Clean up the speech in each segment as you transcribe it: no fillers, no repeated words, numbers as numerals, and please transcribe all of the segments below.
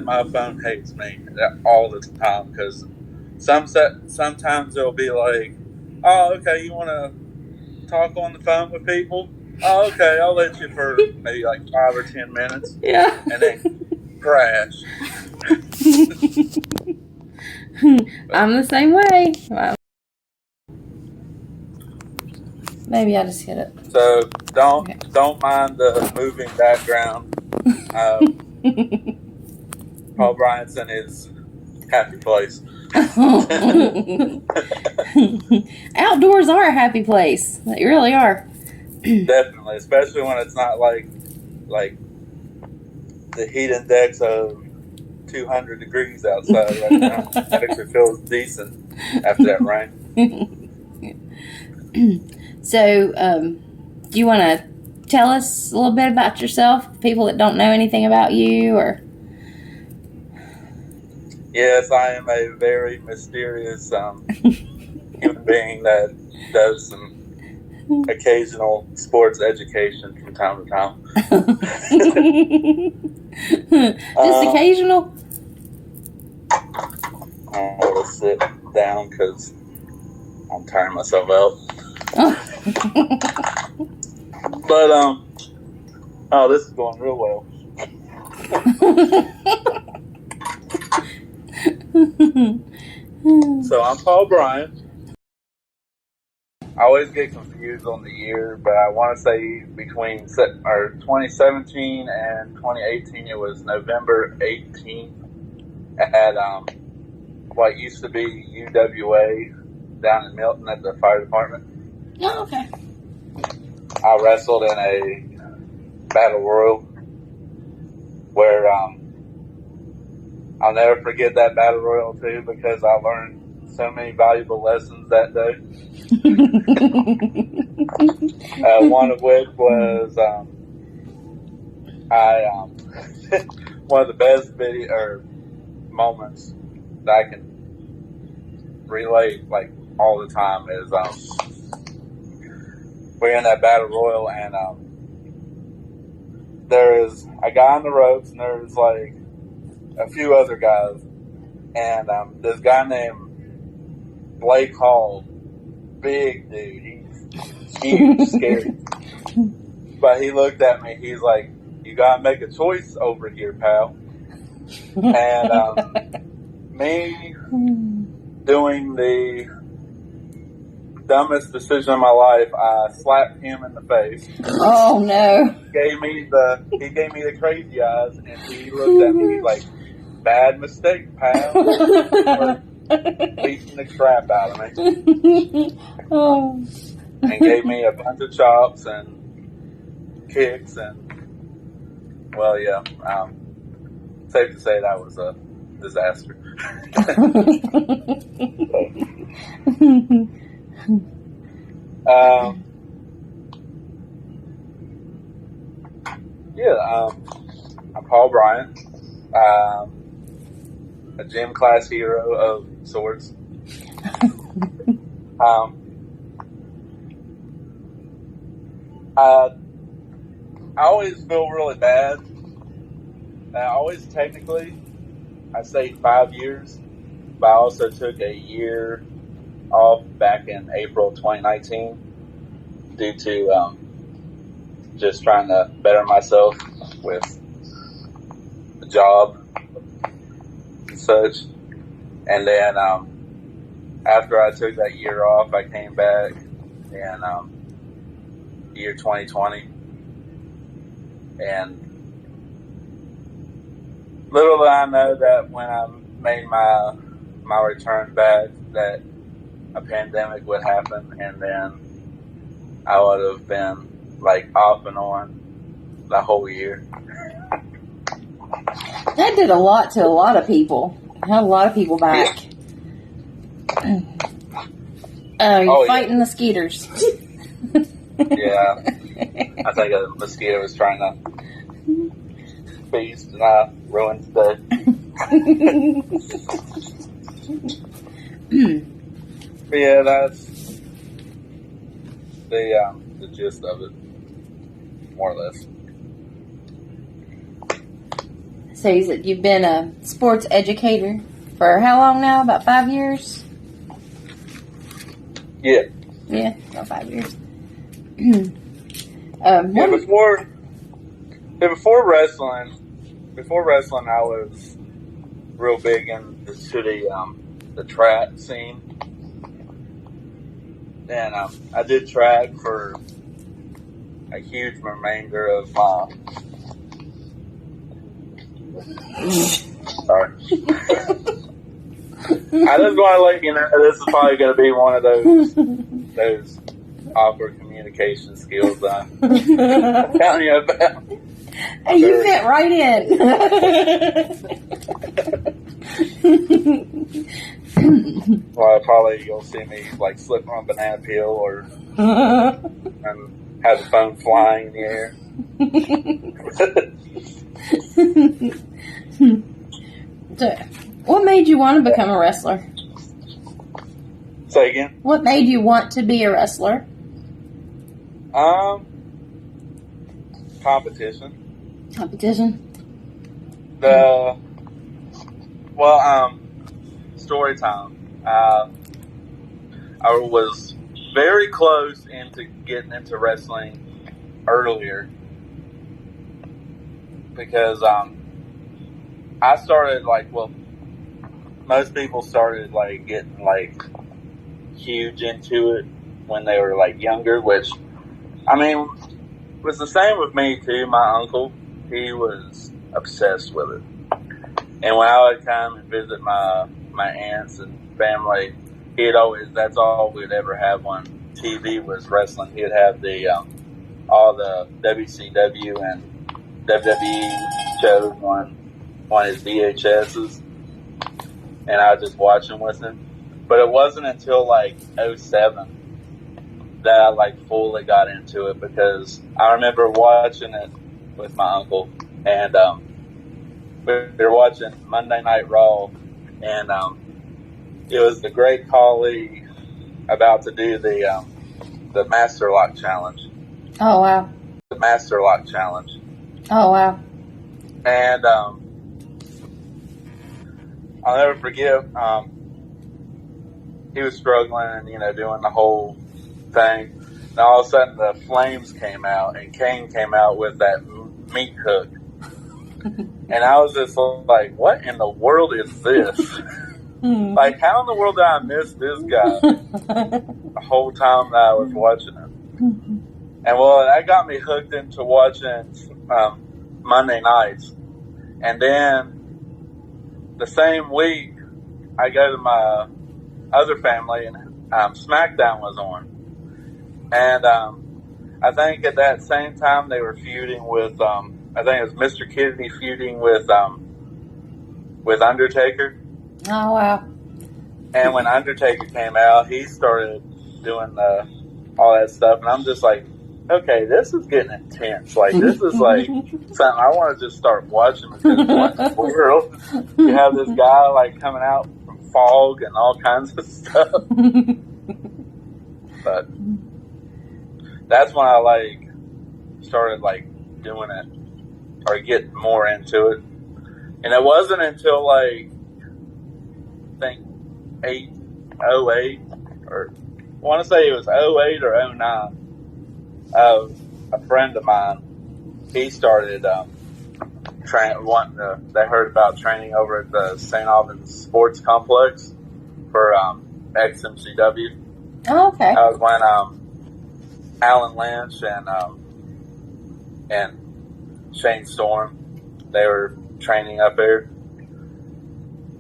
My phone hates me all the time because sometimes it'll be like, oh, okay, you want to talk on the phone with people? Oh, okay, I'll let you for maybe like 5 or 10 minutes, Yeah. and then crash. I'm the same way. Maybe I just hit it. So don't Okay. don't mind the moving background. Paul Bryant's in his happy place. Outdoors are a happy place. They really are. Definitely, especially when it's not like the heat index of 200 degrees outside right now. It actually feels decent after that rain. So, do you want to tell us a little bit about yourself? People that don't know anything about you, or Yes, I am a very mysterious human being that does some occasional sports education from time to time. just occasional. I'm going to sit down because I'm tiring myself out. But oh, this is going real well. So I'm Paul Bryant. I always get confused on the year, but I want to say between 2017 and 2018, it was November 18th at what used to be UWA down in Milton at the fire department. Oh, okay. I wrestled in a battle royal where I'll never forget that battle royal too because I learned so many valuable lessons that day. One of which was one of the best video or moments that I can relate like all the time is we're in that battle royal and there's a guy on the ropes and there's like a few other guys and this guy named Blake Hall, big dude, he's huge, scary. But he looked at me, he's like, "You gotta make a choice over here, pal." And me doing the dumbest decision of my life, I slapped him in the face. Oh no! He gave me the crazy eyes, and he looked at me like, "Bad mistake, pal." Beating the crap out of me. Oh. And gave me a bunch of chops and kicks, and well, yeah, safe to say that was a disaster. I'm Paul Bryant, a gym class hero of sorts. I always feel really bad. I say 5 years, but I also took a year off back in April 2019 due to just trying to better myself with the job and such. And then after I took that year off, I came back in year 2020. And little did I know that when I made my return back that a pandemic would happen, and then I would have been like off and on the whole year. That did a lot to a lot of people. Had a lot of people back. You're fighting the skeeters. Yeah. I think a mosquito was trying to feast and I ruined the day. But yeah, that's the gist of it, more or less. So you've been a sports educator for how long now? About 5 years? Yeah. Yeah, about 5 years. Before wrestling, I was real big into the track scene, and I did track for a huge remainder of my. Sorry. I just want to let you know this is probably going to be one of those awkward communication skills that I'm telling you about. Hey, you fit right in. Well, probably you'll see me like slipping on a banana peel or and have the phone flying in the air. So, what made you want to become a wrestler? Say again? What made you want to be a wrestler? Competition. Story time. I was very close into getting into wrestling earlier because I started most people started getting huge into it when they were younger, which was the same with me too. My uncle, he was obsessed with it. And when I would come and visit my aunts and family, that's all we'd ever have on TV was wrestling. He'd have all the WCW and WWE shows on his VHSs, and I would just watch them with him. But it wasn't until 07 that I fully got into it, because I remember watching it with my uncle, and we were watching Monday Night Raw, and it was the Great Khali about to do the Master Lock Challenge. Oh wow! The Master Lock Challenge. Oh wow! And I'll never forget. He was struggling and doing the whole thing. And all of a sudden, the Flames came out, and Kane came out with that meat hook. And I was just like, what in the world is this? How in the world did I miss this guy the whole time that I was watching him? And that got me hooked into watching Monday nights. And then the same week, I go to my other family, and SmackDown was on. And I think at that same time they were feuding with, I think it was Mr. Kennedy feuding with Undertaker. Oh wow! And when Undertaker came out, he started doing all that stuff, and I'm just like, okay, this is getting intense. This is something I want to just start watching, because what in the world? You have this guy coming out from fog and all kinds of stuff. But that's when I started doing it, or getting more into it. And it wasn't until I think 08, or I want to say it was 08 or 09. A friend of mine, he started they heard about training over at the St. Albans Sports Complex for XMCW. Oh, okay. That was when Alan Lynch and Shane Storm, they were training up there.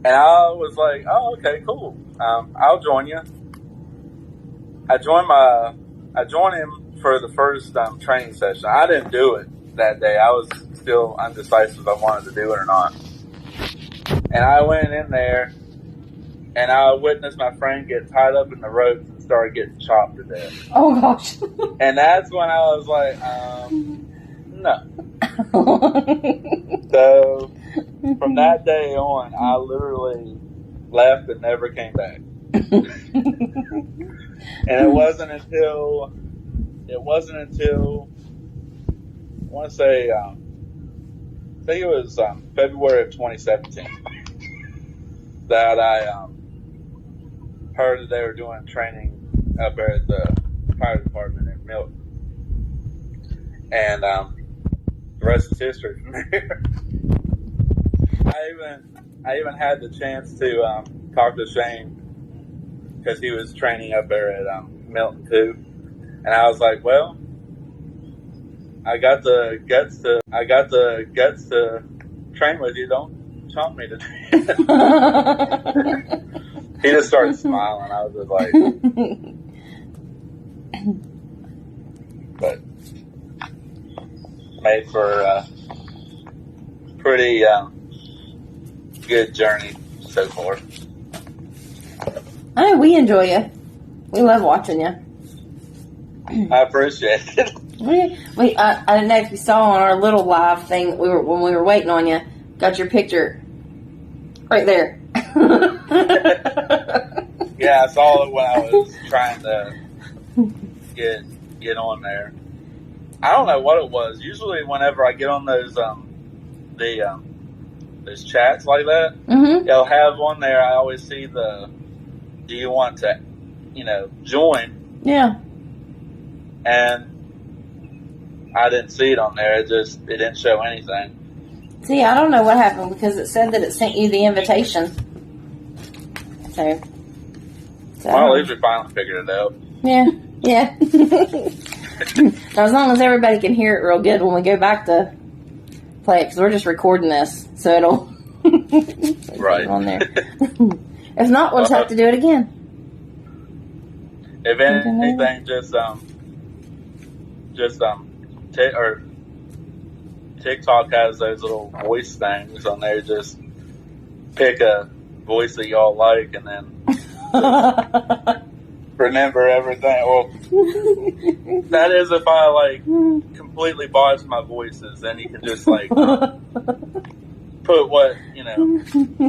And I was like, oh, okay, cool. I'll join you. I joined him for the first training session. I didn't do it that day. I was still undecisive if I wanted to do it or not. And I went in there, and I witnessed my friend get tied up in the ropes and started getting chopped to death. Oh gosh! And that's when I was like, no. So from that day on, I literally left and never came back. And it wasn't until I want to say think it was February of 2017 that I heard that they were doing training up there at the fire department in Milton, and the rest is history from there. I even had the chance to talk to Shane because he was training up there at Milton too, and I was like, well, I got the guts to train with you. Don't chomp me to death. He just started smiling. I was just like, but made for a pretty good journey so far. I know we enjoy you. We love watching you. I appreciate it. I don't know if you saw on our little live thing when we were waiting on you. Got your picture right there. Yeah, I saw it when I was trying to get on there. I don't know what it was. Usually, whenever I get on those those chats like that, they'll have on there. I always see the "Do you want to, join?" Yeah. And I didn't see it on there. It didn't show anything. See, I don't know what happened because it said that it sent you the invitation. So well, at least we finally figured it out. Yeah. Now, as long as everybody can hear it real good when we go back to play it, because we're just recording this, so it'll right on there. If not, we'll just have to do it again. If anything, TikTok has those little voice things on there. Just pick a voice that y'all like, and then remember everything. Well, that is if I completely botch my voices, then you can just put what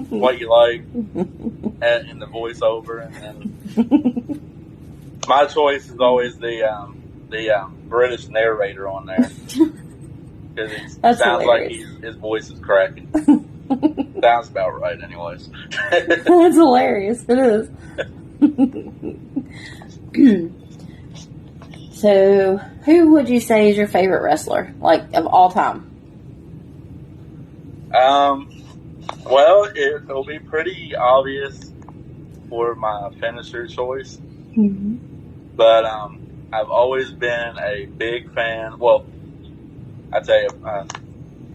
what you like in the voiceover, and then my choice is always the British narrator on there because it sounds hilarious. Like his voice is cracking. Sounds about right, anyways. That's hilarious. It is. So, who would you say is your favorite wrestler, of all time? Well, it'll be pretty obvious for my finisher choice, but I've always been a big fan. Well, I tell you,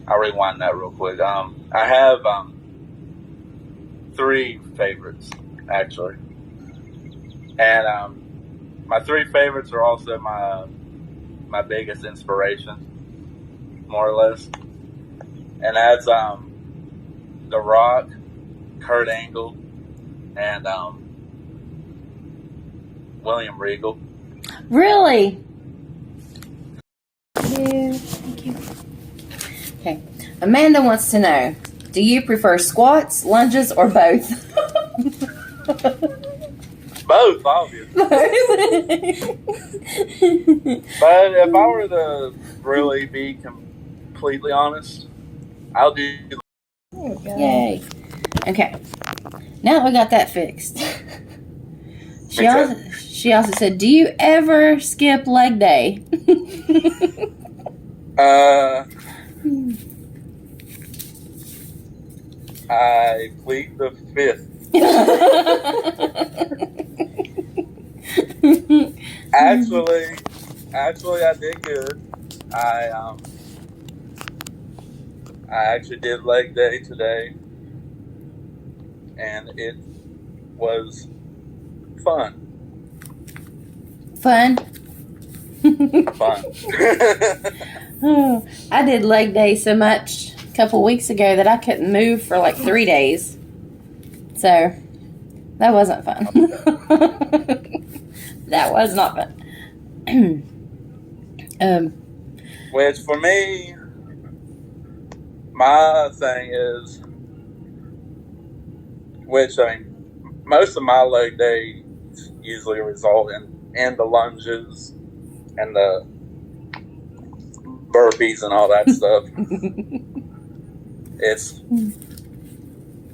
I'll rewind that real quick. I have 3 favorites actually, and my 3 favorites are also my biggest inspiration, more or less, and that's The Rock, Kurt Angle, and William Regal. Really? Thank you. Okay. Amanda wants to know, do you prefer squats, lunges, or both? Both, obviously. But if I were to really be completely honest, I'll do... Yay. Okay. Now that we got that fixed. She also said, do you ever skip leg day? I plead the 5th. Actually, I did good. I actually did leg day today, and it was fun. Fun. I did leg day so much a couple weeks ago that I couldn't move for 3 days. So that wasn't fun. That was not fun. Which for me, my thing is, most of my leg days usually result in the lunges and the burpees and all that stuff.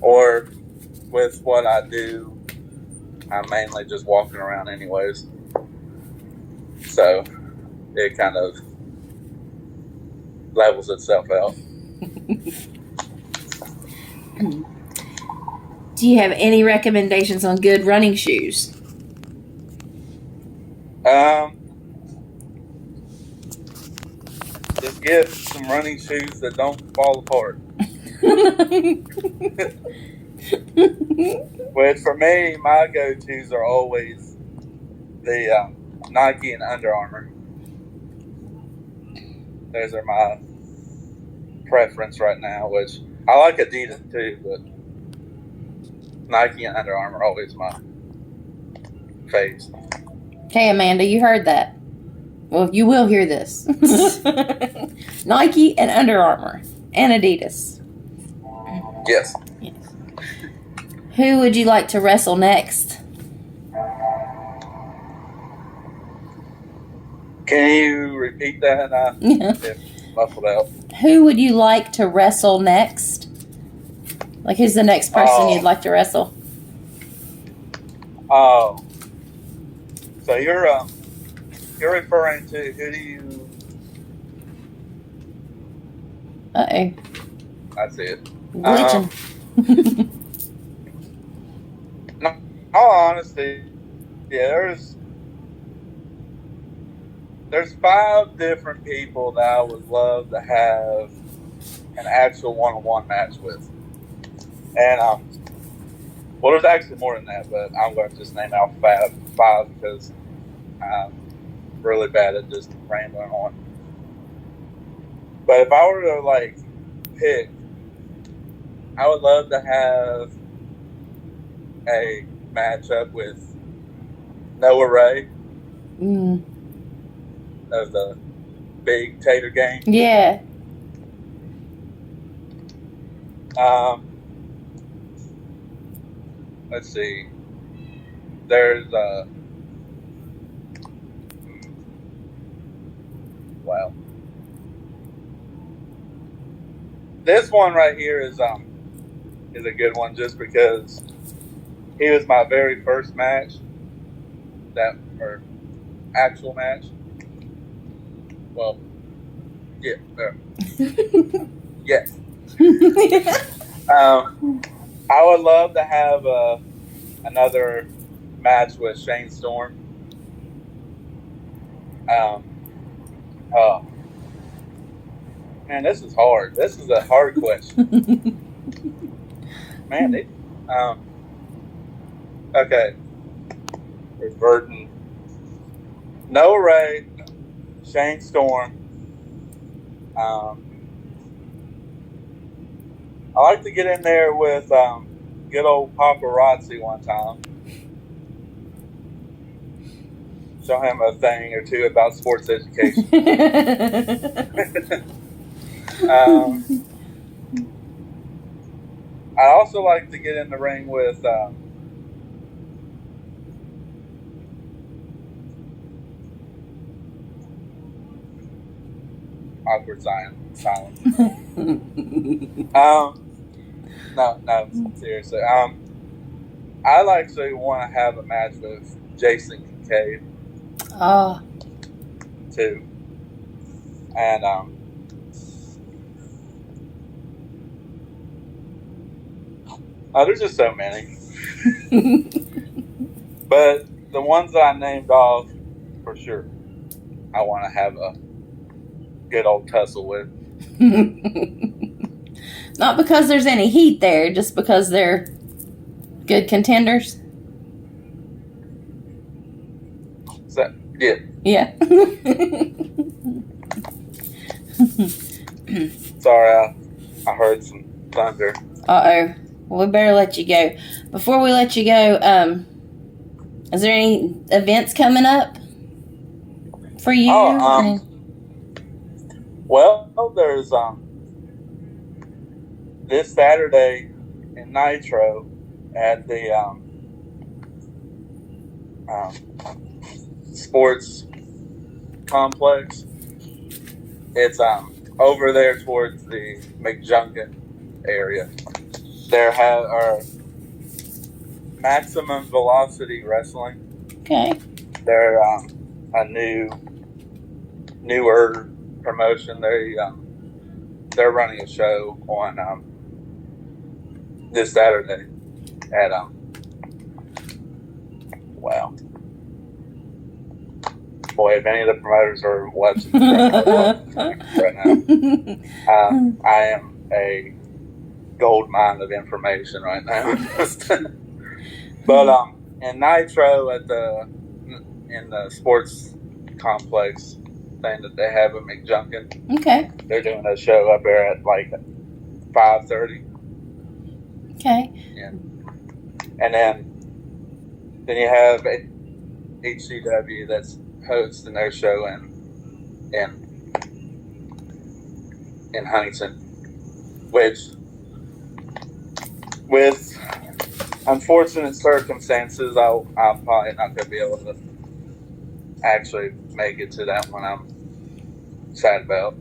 or with what I do, I'm mainly just walking around anyways. So it kind of levels itself out. Do you have any recommendations on good running shoes? Just get some running shoes that don't fall apart. Which for me, my go-tos are always the Nike and Under Armour. Those are my preference right now, which I like Adidas too, but Nike and Under Armour are always my faves. Okay, Amanda, you heard that. Well, you will hear this. Nike and Under Armour and Adidas. Yes. Who would you like to wrestle next? Can you repeat that? It muffled out. Who would you like to wrestle next? Like, who's the next person you'd like to wrestle? Oh. So you're referring to who do you? Uh-oh. I see it. Glitching. No, all honesty, yeah, there's 5 different people that I would love to have an actual one-on-one match with. And well, there's actually more than that, but I'm going to just name out 5 because I'm really bad at just rambling on. But if I were to pick, I would love to have a matchup with Noah Ray of the Big Tater Gang. Yeah. Let's see. There's wow. This one right here is a good one just because he was my very first match, or actual match. Well, yeah, yes. I would love to have another match with Shane Storm. Man, this is hard. This is a hard question. Man, okay. Reverting. Noah Ray, Shane Storm. I like to get in there with good old Paparazzi one time. Show him a thing or two about sports education. I also like to get in the ring with awkward silence. No, seriously. I actually want to have a match with Jason Kincaid. Oh. Too. And there's just so many. But the ones that I named off, for sure, I want to have a good old tussle with. Not because there's any heat there, just because they're good contenders. So, yeah. Yeah. Sorry, I heard some thunder. Uh-oh. Well, we better let you go. Before we let you go, is there any events coming up for you? Well, there's this Saturday in Nitro at the sports complex. It's over there towards the McJunkin area. There are Maximum Velocity Wrestling. Okay. They're a newer promotion. They're running a show on this Saturday at wow. Boy, if any of the promoters are watching right now, I am a gold mine of information right now. But in Nitro in the sports complex thing that they have at McJunkin, Okay. they're doing a show up there at like 5:30. Okay. And then you have HCW that's hosting their show in Huntington, which with unfortunate circumstances, I'm probably not going to be able to actually make it to that one. I'm sad about.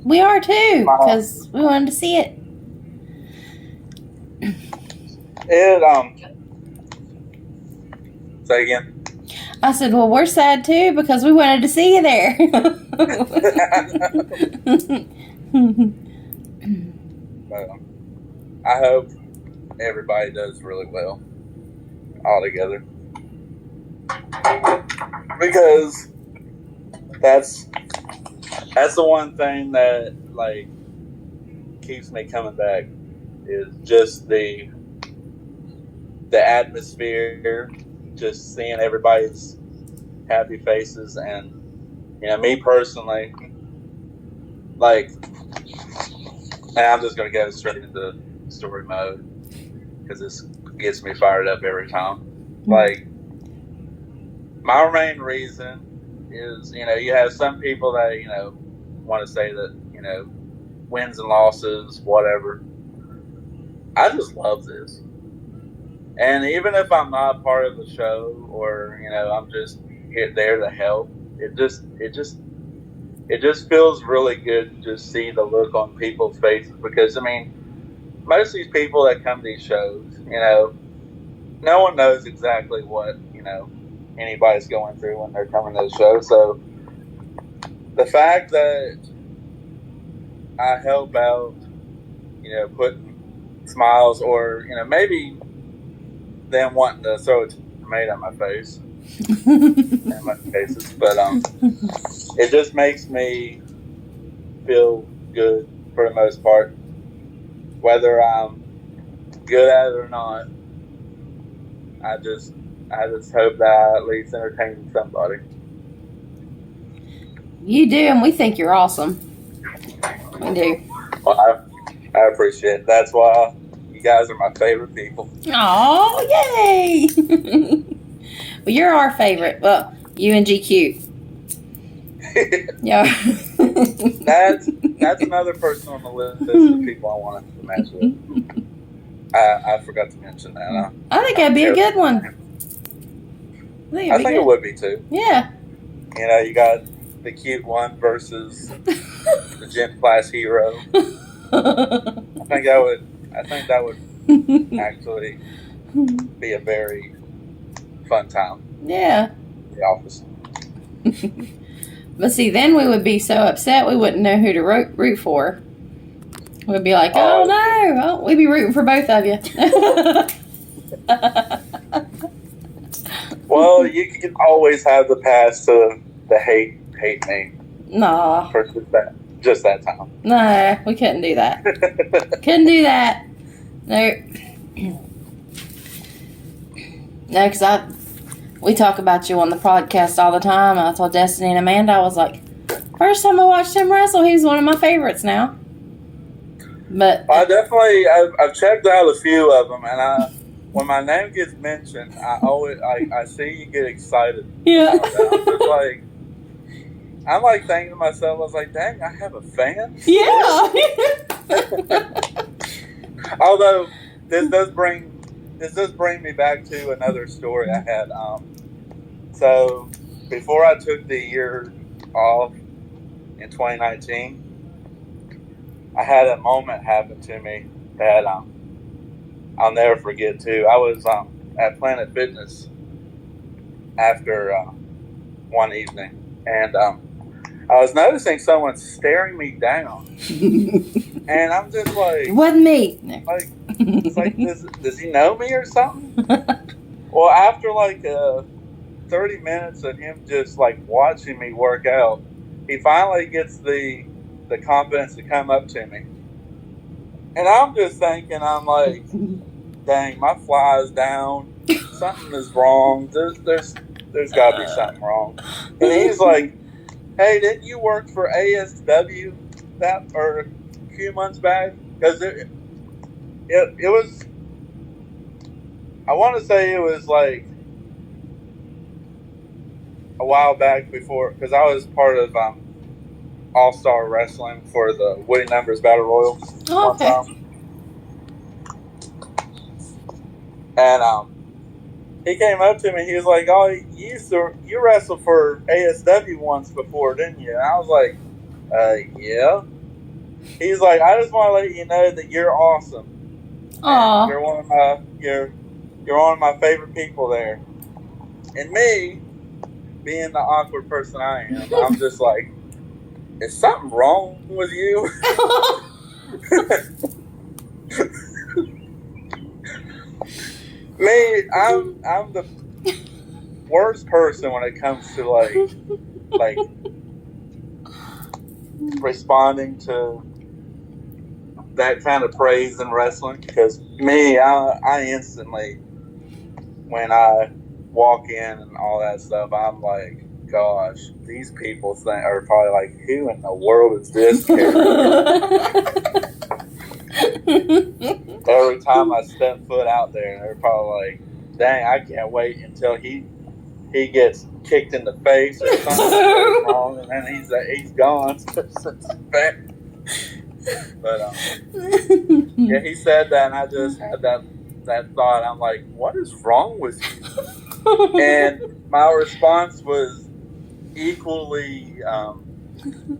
We are too, because we wanted to see it. Say again. I said, well, we're sad too because we wanted to see you there. I hope everybody does really well all together, because that's the one thing that like keeps me coming back is just the atmosphere, just seeing everybody's happy faces. And me personally, like, and I'm just going to go straight into story mode because this gets me fired up every time. Like, my main reason is, you have some people that, want to say that, wins and losses, whatever. I just love this. And even if I'm not part of the show, or I'm just there to help, it just feels really good to just see the look on people's faces. Because most of these people that come to these shows, no one knows exactly what anybody's going through when they're coming to the show. So the fact that I help out, putting smiles, or maybe them wanting to throw a tomato at my face, in my faces, but it just makes me feel good for the most part, whether I'm good at it or not. I just hope that I at least entertain somebody. You do, and we think you're awesome. We do. Well, I appreciate it. That's why you guys are my favorite people. Oh, yay! Well, you're our favorite. Well, you and GQ. Yeah. That's another person on the list of people I want to match with. I forgot to mention that. I think that'd be a good one. I think it would be too. Yeah. You got the cute one versus the gym class hero. I think that would actually be a very fun time. Yeah. In the office. But see, then we would be so upset we wouldn't know who to root for. We'd be like, oh no, well, we'd be rooting for both of you. Well, you can always have the pass to the hate me. Nah. For just that time. No, we couldn't do that. Couldn't do that. No. No, because we talk about you on the podcast all the time. I told Destiny and Amanda, I was like, first time I watched him wrestle, he's one of my favorites now. But I've checked out a few of them, and when my name gets mentioned, I see you get excited. Yeah. I'm like thinking to myself, I was like, dang, I have a fan? Yeah. Although this does bring me back to another story I had. So before I took the year off in 2019, I had a moment happen to me that I'll never forget too. I was at Planet Fitness after one evening, and I was noticing someone staring me down, and I'm just like, it wasn't me. Like, it's like, does he know me or something? Well, after like 30 minutes of him just like watching me work out, he finally gets the confidence to come up to me, and I'm just thinking, I'm like, dang, my fly is down. Something is wrong. There's got to be something wrong. And he's like, hey, didn't you work for ASW or a few months back? Because it was, I want to say it was like a while back before, because I was part of All-Star Wrestling for the Woody Numbers Battle Royal one time. And he came up to me. He was like, "Oh, you wrestled for ASW once before, didn't you?" And I was like, "Yeah." He's like, "I just want to let you know that you're awesome. Aww. You're one of my you're one of my favorite people there." And me, being the awkward person I am, I'm just like, "Is something wrong with you?" Me, I'm the worst person when it comes to like responding to that kind of praise in wrestling, because me, I instantly, when I walk in and all that stuff, I'm like, gosh, these people are probably like, who in the world is this character? Every time I step foot out there, they're probably like, dang, I can't wait until he gets kicked in the face or something goes wrong, and then he's gone. But yeah, he said that, and I just had that thought. I'm like, what is wrong with you? And my response was equally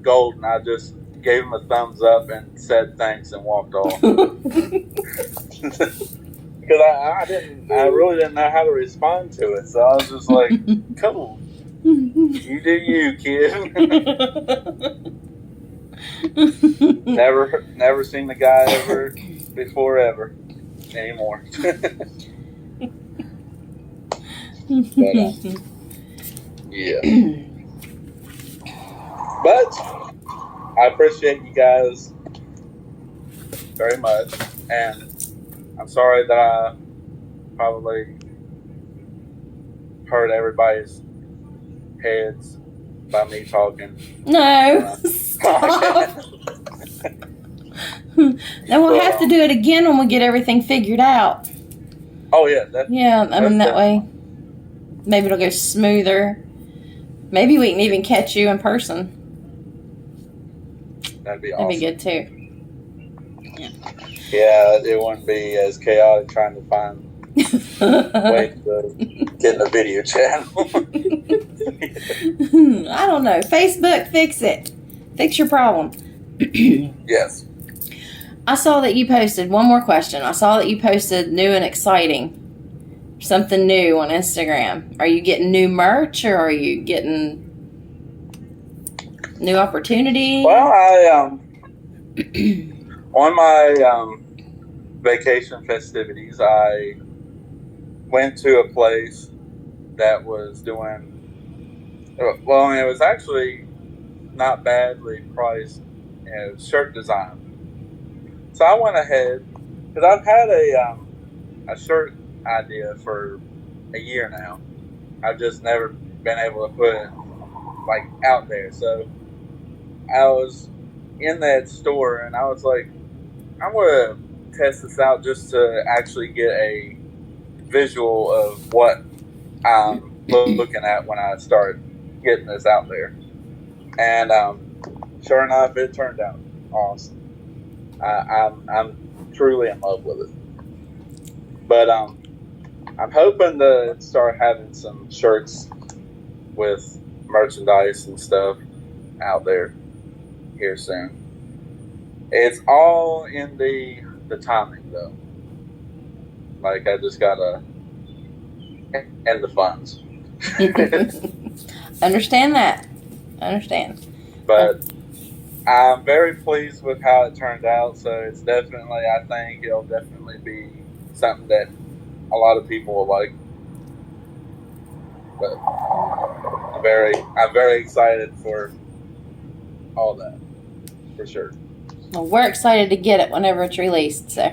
golden. I just gave him a thumbs up and said thanks and walked off. Because I really didn't know how to respond to it, so I was just like, cool, you do you, kid. Never seen the guy ever before ever anymore. But, yeah. But I appreciate you guys very much, and I'm sorry that I probably hurt everybody's heads by me talking. No. Stop. Then we'll have to do it again when we get everything figured out. Oh, yeah. That way, maybe it'll go smoother. Maybe we can even catch you in person. That'd be awesome. That'd be good, too. Yeah, it wouldn't be as chaotic trying to find ways to get in a video channel. I don't know. Facebook, fix it. Fix your problem. Yes. I saw that you posted, one more question. I saw that you posted new and exciting. Something new on Instagram. Are you getting new merch, or are you getting new opportunity? Well, I on my vacation festivities, I went to a place that was doing well. I mean, it was actually not badly priced. It was shirt design. So I went ahead, because I've had a shirt idea for a year now. I've just never been able to put it like out there. So I was in that store, and I was like, I'm going to test this out just to actually get a visual of what I'm looking at when I start getting this out there. And sure enough, it turned out awesome. I'm truly in love with it. But I'm hoping to start having some shirts with merchandise and stuff out there here soon. It's all in the timing, though. Like, I just gotta, and the funds. Understand that. Understand. But I'm very pleased with how it turned out. So it's definitely, I think it'll definitely be something that a lot of people will like. But I'm very excited for all that, for sure. Well, we're excited to get it whenever it's released. So.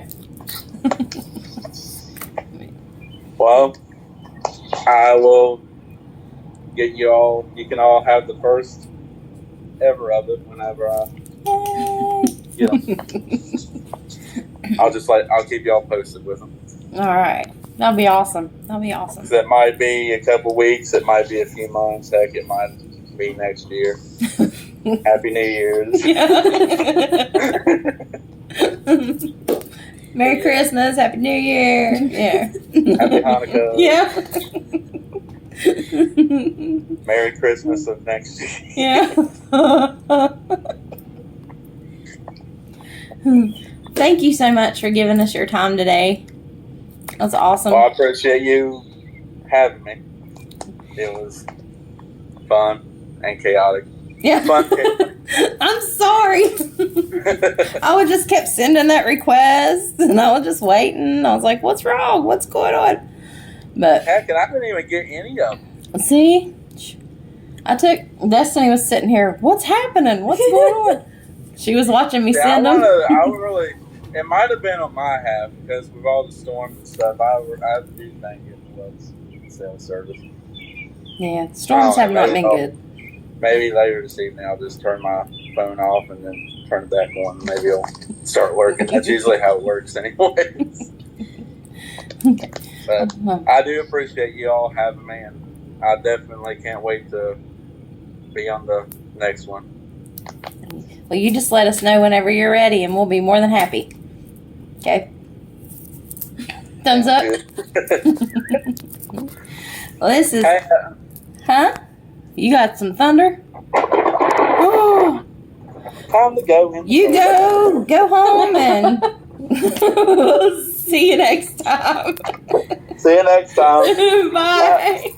Well, I will get you all. You can all have the first ever of it whenever I get them. I'll keep y'all posted with them. All right, that'll be awesome. That might be a couple weeks. It might be a few months. Heck, it might be next year. Happy New Year's. Merry Christmas, Happy New Year. Yeah. Happy Hanukkah. Yeah. Merry Christmas of next year. Yeah. Thank you so much for giving us your time today. That's awesome. Well, I appreciate you having me. It was fun and chaotic. Yeah. Fun. I'm sorry. I would just kept sending that request, and I was just waiting. I was like, "What's wrong? What's going on?" But heck, and I didn't even get any of them. See, Destiny was sitting here. What's happening? What's going on? She was watching me send them. It might have been on my half because with all the storms and stuff. I do think it was cell service. Yeah, storms have not been good. Maybe later this evening I'll just turn my phone off and then turn it back on. And maybe it'll start working. That's usually how it works anyways. Okay. But I do appreciate you all having me, and I definitely can't wait to be on the next one. Well, you just let us know whenever you're ready, and we'll be more than happy. Okay. Thumbs up. Well, this is... Huh? You got some thunder? Oh. Time to go. You go. Go home, and we'll see you next time. See you next time. Bye.